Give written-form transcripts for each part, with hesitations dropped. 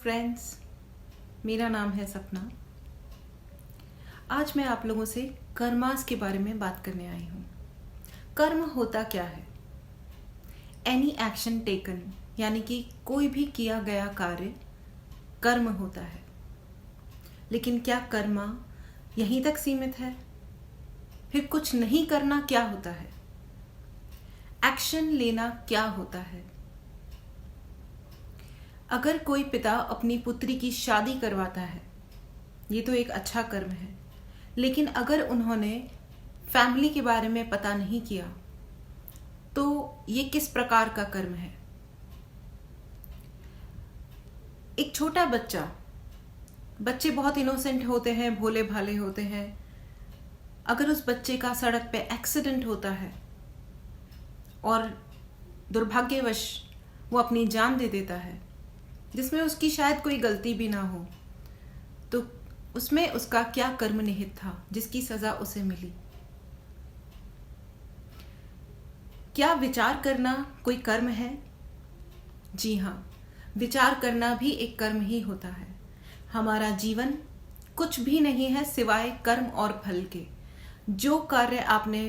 Friends, मेरा नाम है सपना। आज मैं आप लोगों से कर्मास के बारे में बात करने आई हूँ। कर्म होता क्या है? एनी एक्शन टेकन, यानी कि कोई भी किया गया कार्य कर्म होता है। लेकिन क्या कर्मा यहीं तक सीमित है? फिर कुछ नहीं करना क्या होता है? एक्शन लेना क्या होता है? अगर कोई पिता अपनी पुत्री की शादी करवाता है, ये तो एक अच्छा कर्म है। लेकिन अगर उन्होंने फैमिली के बारे में पता नहीं किया, तो ये किस प्रकार का कर्म है? एक छोटा बच्चे बहुत इनोसेंट होते हैं, भोले भाले होते हैं। अगर उस बच्चे का सड़क पे एक्सीडेंट होता है और दुर्भाग्यवश वो अपनी जान दे देता है, जिसमें उसकी शायद कोई गलती भी ना हो, तो उसमें उसका क्या कर्म निहित था जिसकी सजा उसे मिली? क्या विचार करना कोई कर्म है? जी हाँ, विचार करना भी एक कर्म ही होता है। हमारा जीवन कुछ भी नहीं है सिवाय कर्म और फल के। जो कार्य आपने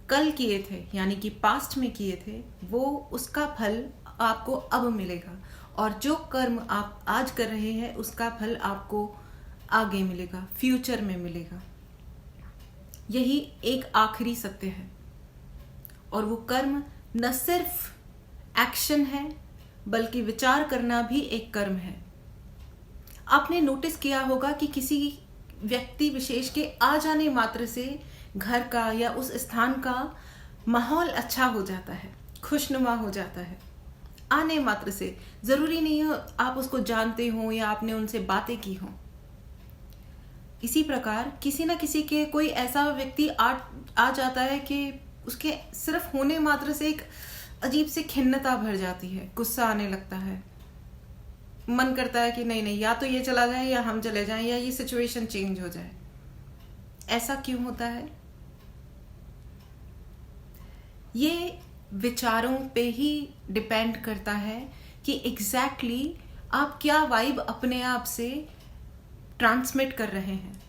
कल किए थे, यानी कि पास्ट में किए थे, वो उसका फल आपको अब मिलेगा, और जो कर्म आप आज कर रहे हैं उसका फल आपको आगे मिलेगा, फ्यूचर में मिलेगा। यही एक आखिरी सत्य है। और वो कर्म न सिर्फ एक्शन है, बल्कि विचार करना भी एक कर्म है। आपने नोटिस किया होगा कि किसी व्यक्ति विशेष के आ जाने मात्र से घर का या उस स्थान का माहौल अच्छा हो जाता है, खुशनुमा हो जाता है। आने मात्र से, जरूरी नहीं हो आप उसको जानते हो या आपने उनसे बातें की हो। इसी प्रकार किसी न किसी के कोई ऐसा व्यक्ति आ जाता है कि उसके सिर्फ होने मात्र से एक अजीब सी खिन्नता भर जाती है, गुस्सा आने लगता है, मन करता है कि नहीं, या तो ये चला जाए या हम चले जाएं या ये सिचुएशन चेंज हो जाए। ऐसा क्यों होता है? ये विचारों पे ही डिपेंड करता है कि एग्जैक्टली आप क्या वाइब अपने आप से ट्रांसमिट कर रहे हैं।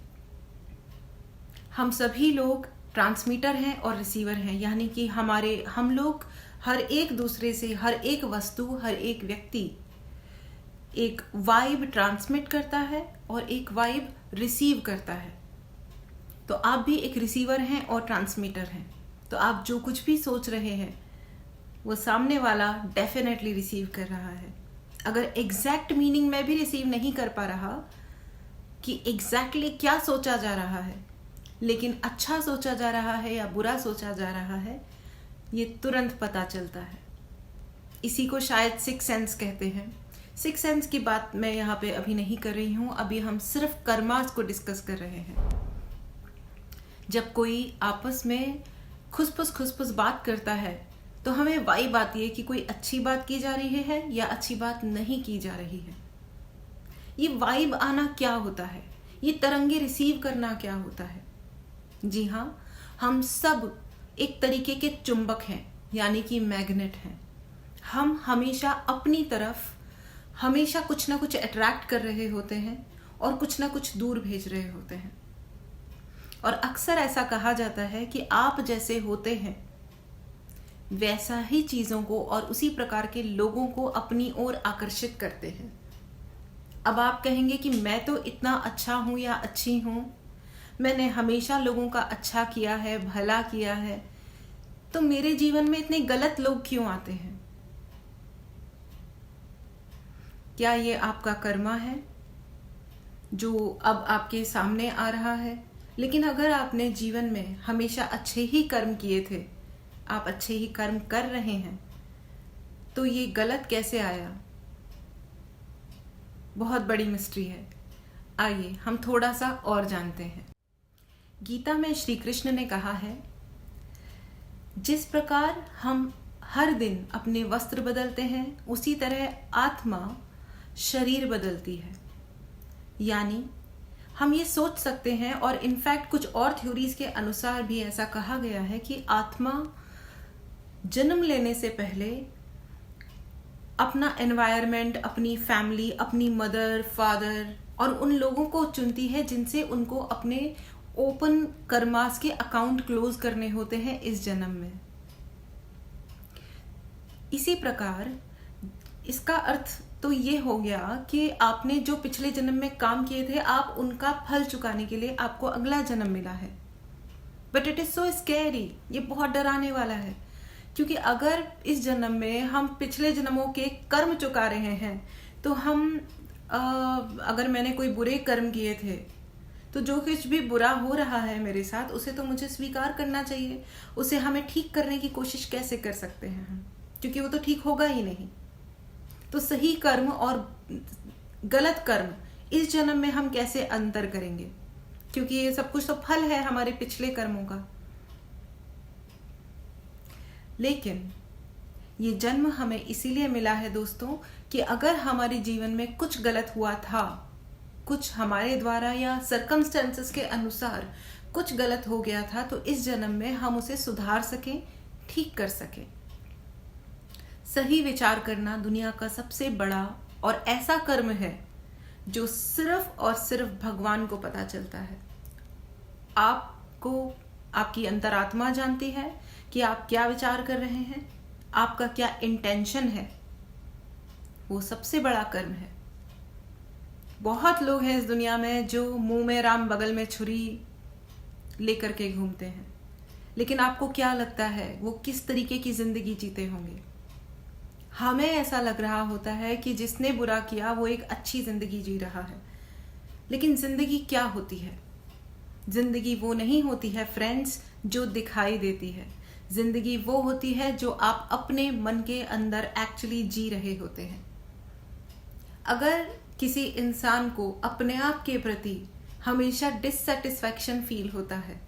हम सभी लोग ट्रांसमीटर हैं और रिसीवर हैं, यानी कि हम लोग हर एक दूसरे से, हर एक वस्तु, हर एक व्यक्ति एक वाइब ट्रांसमिट करता है और एक वाइब रिसीव करता है। तो आप भी एक रिसीवर हैं और ट्रांसमीटर हैं। तो आप जो कुछ भी सोच रहे हैं वो सामने वाला डेफिनेटली रिसीव कर रहा है। अगर एग्जैक्ट मीनिंग में भी रिसीव नहीं कर पा रहा कि एग्जैक्टली क्या सोचा जा रहा है, लेकिन अच्छा सोचा जा रहा है या बुरा सोचा जा रहा है, ये तुरंत पता चलता है। इसी को शायद सिक्स सेंस कहते हैं। सिक्स सेंस की बात मैं यहाँ पे अभी नहीं कर रही हूँ। अभी हम सिर्फ कर्मास को डिस्कस कर रहे हैं। जब कोई आपस में खुसफुस बात करता है तो हमें वाइब आती है कि कोई अच्छी बात की जा रही है या अच्छी बात नहीं की जा रही है। ये वाइब आना क्या होता है? ये तरंगे रिसीव करना क्या होता है? जी हाँ, हम सब एक तरीके के चुंबक हैं, यानी कि मैग्नेट हैं। हम हमेशा अपनी तरफ हमेशा कुछ ना कुछ अट्रैक्ट कर रहे होते हैं और कुछ ना कुछ दूर भेज रहे होते हैं। और अक्सर ऐसा कहा जाता है कि आप जैसे होते हैं वैसा ही चीजों को और उसी प्रकार के लोगों को अपनी ओर आकर्षित करते हैं। अब आप कहेंगे कि मैं तो इतना अच्छा हूं या अच्छी हूं, मैंने हमेशा लोगों का अच्छा किया है, भला किया है, तो मेरे जीवन में इतने गलत लोग क्यों आते हैं? क्या ये आपका कर्मा है जो अब आपके सामने आ रहा है? लेकिन अगर आपने जीवन में हमेशा अच्छे ही कर्म किए थे, आप अच्छे ही कर्म कर रहे हैं, तो ये गलत कैसे आया? बहुत बड़ी मिस्ट्री है। आइए हम थोड़ा सा और जानते हैं। गीता में श्री कृष्ण ने कहा है, जिस प्रकार हम हर दिन अपने वस्त्र बदलते हैं, उसी तरह आत्मा शरीर बदलती है। यानी हम ये सोच सकते हैं, और इनफैक्ट कुछ और थ्योरीज के अनुसार भी ऐसा कहा गया है कि आत्मा जन्म लेने से पहले अपना एनवायरनमेंट, अपनी फैमिली, अपनी मदर, फादर और उन लोगों को चुनती है जिनसे उनको अपने ओपन कर्मास के अकाउंट क्लोज करने होते हैं इस जन्म में। इसी प्रकार इसका अर्थ तो ये हो गया कि आपने जो पिछले जन्म में काम किए थे, आप उनका फल चुकाने के लिए आपको अगला जन्म मिला है। But it is so scary, ये बहुत डराने वाला है, क्योंकि अगर इस जन्म में हम पिछले जन्मों के कर्म चुका रहे हैं तो हम अगर मैंने कोई बुरे कर्म किए थे तो जो कुछ भी बुरा हो रहा है मेरे साथ उसे तो मुझे स्वीकार करना चाहिए। उसे हमें ठीक करने की कोशिश कैसे कर सकते हैं हम, क्योंकि वो तो ठीक होगा ही नहीं। तो सही कर्म और गलत कर्म इस जन्म में हम कैसे अंतर करेंगे, क्योंकि ये सब कुछ तो फल है हमारे पिछले कर्मों का। लेकिन ये जन्म हमें इसीलिए मिला है दोस्तों कि अगर हमारे जीवन में कुछ गलत हुआ था, कुछ हमारे द्वारा या सर्कमस्टेंसेस के अनुसार कुछ गलत हो गया था, तो इस जन्म में हम उसे सुधार सकें, ठीक कर सकें। सही विचार करना दुनिया का सबसे बड़ा और ऐसा कर्म है जो सिर्फ और सिर्फ भगवान को पता चलता है। आपको आपकी अंतरात्मा जानती है कि आप क्या विचार कर रहे हैं, आपका क्या इंटेंशन है। वो सबसे बड़ा कर्म है। बहुत लोग हैं इस दुनिया में जो मुंह में राम बगल में छुरी लेकर के घूमते हैं, लेकिन आपको क्या लगता है वो किस तरीके की जिंदगी जीते होंगे? हमें ऐसा लग रहा होता है कि जिसने बुरा किया वो एक अच्छी जिंदगी जी रहा है, लेकिन जिंदगी क्या होती है? जिंदगी वो नहीं होती है फ्रेंड्स जो दिखाई देती है। जिंदगी वो होती है जो आप अपने मन के अंदर एक्चुअली जी रहे होते हैं। अगर किसी इंसान को अपने आप के प्रति हमेशा डिससेटिस्फैक्शन फील होता है,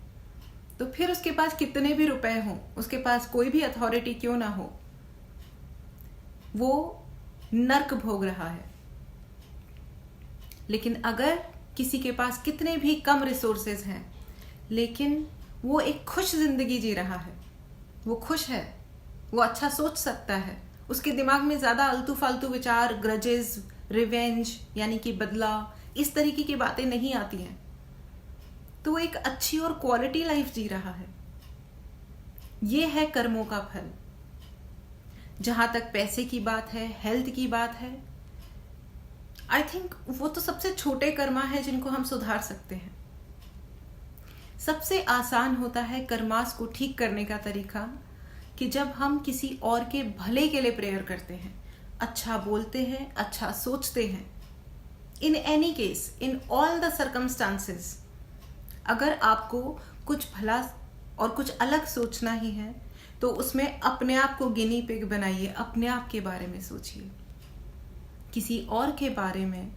तो फिर उसके पास कितने भी रुपए हों, उसके पास कोई भी अथॉरिटी क्यों ना हो, वो नर्क भोग रहा है। लेकिन अगर किसी के पास कितने भी कम रिसोर्सेज हैं, लेकिन वो एक खुश जिंदगी जी रहा है, वो खुश है, वो अच्छा सोच सकता है, उसके दिमाग में ज्यादा आलतू फालतू विचार, ग्रजेस, रिवेंज यानी कि बदला, इस तरीके की बातें नहीं आती हैं, तो वो एक अच्छी और क्वालिटी लाइफ जी रहा है। ये है कर्मों का फल। जहां तक पैसे की बात है, हेल्थ की बात है, आई थिंक वो तो सबसे छोटे कर्मा है जिनको हम सुधार सकते हैं। सबसे आसान होता है कर्मास को ठीक करने का तरीका कि जब हम किसी और के भले के लिए प्रेयर करते हैं, अच्छा बोलते हैं, अच्छा सोचते हैं। In any case, in all the circumstances, अगर आपको कुछ भला और कुछ अलग सोचना ही है तो उसमें अपने आप को गिनी पिग बनाइए, अपने आप के बारे में सोचिए। किसी और के बारे में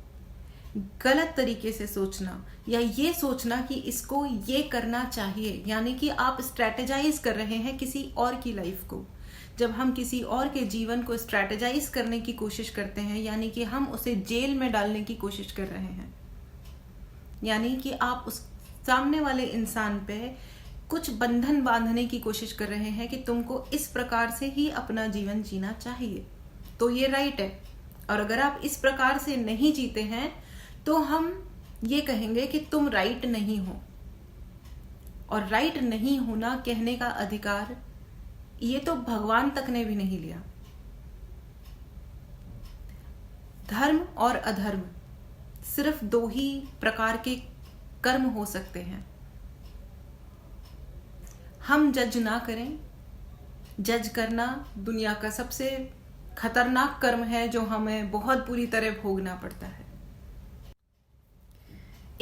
गलत तरीके से सोचना या ये सोचना कि इसको ये करना चाहिए, यानी कि आप स्ट्रेटेजाइज कर रहे हैं किसी और की लाइफ को। जब हम किसी और के जीवन को स्ट्रेटेजाइज करने की कोशिश करते हैं, यानी कि हम उसे जेल में डालने की कोशिश कर रहे हैं, यानी कि आप उस सामने वाले इंसान पे कुछ बंधन बांधने की कोशिश कर रहे हैं कि तुमको इस प्रकार से ही अपना जीवन जीना चाहिए, तो ये राइट है। और अगर आप इस प्रकार से नहीं जीते हैं तो हम ये कहेंगे कि तुम राइट नहीं हो। और राइट नहीं होना कहने का अधिकार ये तो भगवान तक ने भी नहीं लिया। धर्म और अधर्म सिर्फ दो ही प्रकार के कर्म हो सकते हैं। हम जज ना करें। जज करना दुनिया का सबसे खतरनाक कर्म है जो हमें बहुत बुरी तरह भोगना पड़ता है।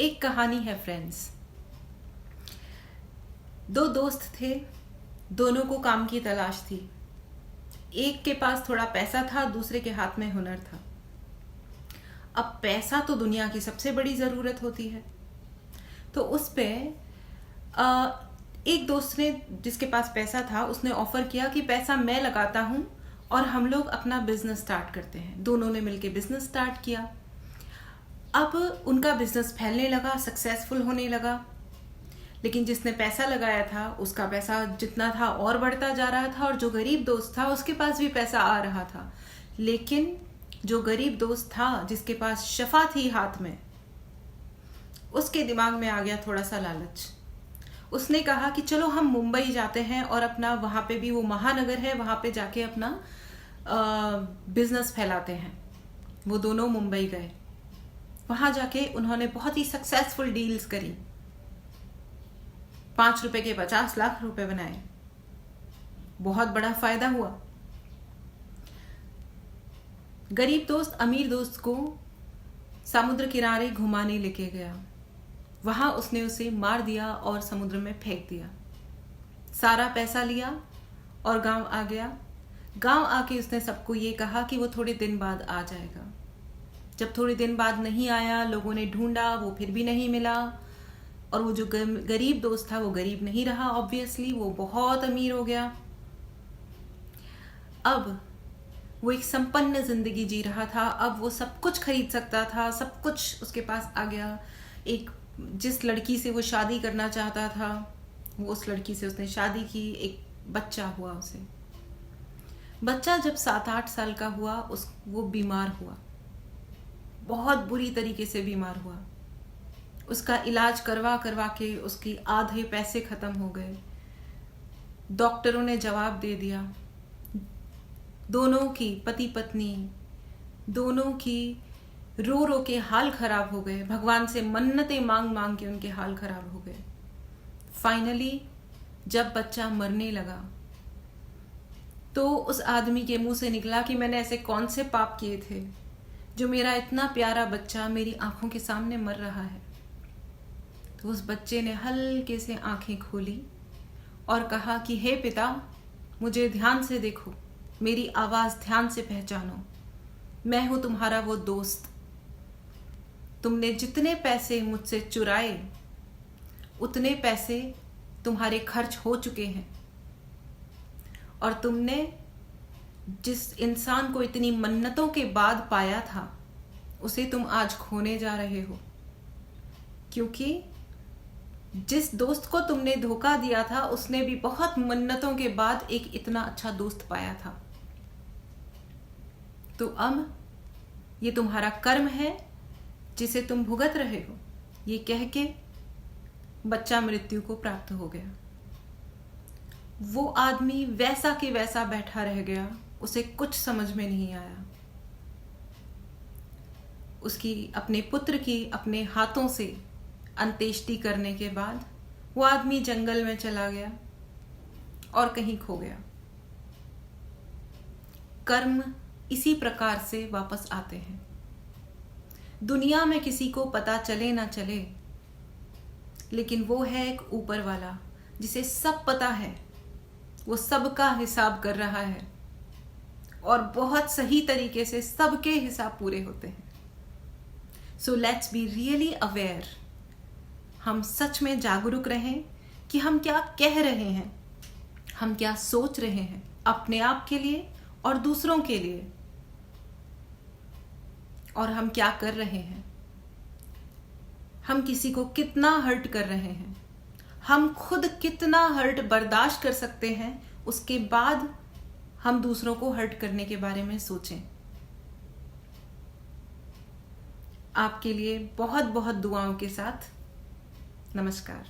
एक कहानी है फ्रेंड्स। दो दोस्त थे, दोनों को काम की तलाश थी। एक के पास थोड़ा पैसा था, दूसरे के हाथ में हुनर था। अब पैसा तो दुनिया की सबसे बड़ी जरूरत होती है, तो उस पे एक दोस्त ने, जिसके पास पैसा था, उसने ऑफर किया कि पैसा मैं लगाता हूं और हम लोग अपना बिजनेस स्टार्ट करते हैं। दोनों ने मिलकर बिजनेस स्टार्ट किया। अब उनका बिजनेस फैलने लगा, सक्सेसफुल होने लगा। लेकिन जिसने पैसा लगाया था उसका पैसा जितना था और बढ़ता जा रहा था, और जो गरीब दोस्त था उसके पास भी पैसा आ रहा था, लेकिन जो गरीब दोस्त था जिसके पास शफा थी हाथ में, उसके दिमाग में आ गया थोड़ा सा लालच। उसने कहा कि चलो हम मुंबई जाते हैं और अपना वहाँ पे भी वो महानगर है, वहाँ पे जाके अपना बिजनेस फैलाते हैं। वो दोनों मुंबई गए। वहाँ जाके उन्होंने बहुत ही सक्सेसफुल डील्स करी। 5 रुपए के 50 लाख रुपए बनाए। बहुत बड़ा फायदा हुआ। गरीब दोस्त अमीर दोस्त को समुद्र किनारे घुमाने लेके गया। वहां उसने उसे मार दिया और समुद्र में फेंक दिया। सारा पैसा लिया और गांव आ गया। गांव आके उसने सबको ये कहा कि वो थोड़े दिन बाद आ जाएगा। जब थोड़े दिन बाद नहीं आया, लोगों ने ढूंढा, वो फिर भी नहीं मिला। और वो जो गरीब दोस्त था वो गरीब नहीं रहा, ऑब्वियसली वो बहुत अमीर हो गया। अब वो एक संपन्न जिंदगी जी रहा था। अब वो सब कुछ खरीद सकता था, सब कुछ उसके पास आ गया। एक जिस लड़की से वो शादी करना चाहता था, वो उस लड़की से उसने शादी की। एक बच्चा हुआ उसे। बच्चा जब 7-8 साल का हुआ, वो बीमार हुआ, बहुत बुरी तरीके से बीमार हुआ। उसका इलाज करवा करवा के उसकी आधे पैसे खत्म हो गए। डॉक्टरों ने जवाब दे दिया। दोनों की, पति पत्नी दोनों की रो रो के हाल खराब हो गए। भगवान से मन्नतें मांग मांग के उनके हाल खराब हो गए। फाइनली जब बच्चा मरने लगा तो उस आदमी के मुंह से निकला कि मैंने ऐसे कौन से पाप किए थे जो मेरा इतना प्यारा बच्चा मेरी आंखों के सामने मर रहा है। तो उस बच्चे ने हल्के से आंखें खोली और कहा कि हे पिता, मुझे ध्यान से देखो, मेरी आवाज ध्यान से पहचानो। मैं हूं तुम्हारा वो दोस्त। तुमने जितने पैसे मुझसे चुराए उतने पैसे तुम्हारे खर्च हो चुके हैं। और तुमने जिस इंसान को इतनी मन्नतों के बाद पाया था, उसे तुम आज खोने जा रहे हो। क्योंकि जिस दोस्त को तुमने धोखा दिया था, उसने भी बहुत मन्नतों के बाद एक इतना अच्छा दोस्त पाया था। तो अब ये तुम्हारा कर्म है जिसे तुम भुगत रहे हो। ये कह के बच्चा मृत्यु को प्राप्त हो गया। वो आदमी वैसा के वैसा बैठा रह गया। उसे कुछ समझ में नहीं आया। उसकी अपने पुत्र की अपने हाथों से अंत्येष्टि करने के बाद वो आदमी जंगल में चला गया और कहीं खो गया। कर्म इसी प्रकार से वापस आते हैं। दुनिया में किसी को पता चले ना चले, लेकिन वो है एक ऊपर वाला जिसे सब पता है। वो सबका हिसाब कर रहा है और बहुत सही तरीके से सबके हिसाब पूरे होते हैं। So let's be really aware. हम सच में जागरूक रहें कि हम क्या कह रहे हैं, हम क्या सोच रहे हैं अपने आप के लिए और दूसरों के लिए, और हम क्या कर रहे हैं। हम किसी को कितना हर्ट कर रहे हैं, हम खुद कितना हर्ट बर्दाश्त कर सकते हैं, उसके बाद हम दूसरों को हर्ट करने के बारे में सोचें। आपके लिए बहुत बहुत दुआओं के साथ नमस्कार।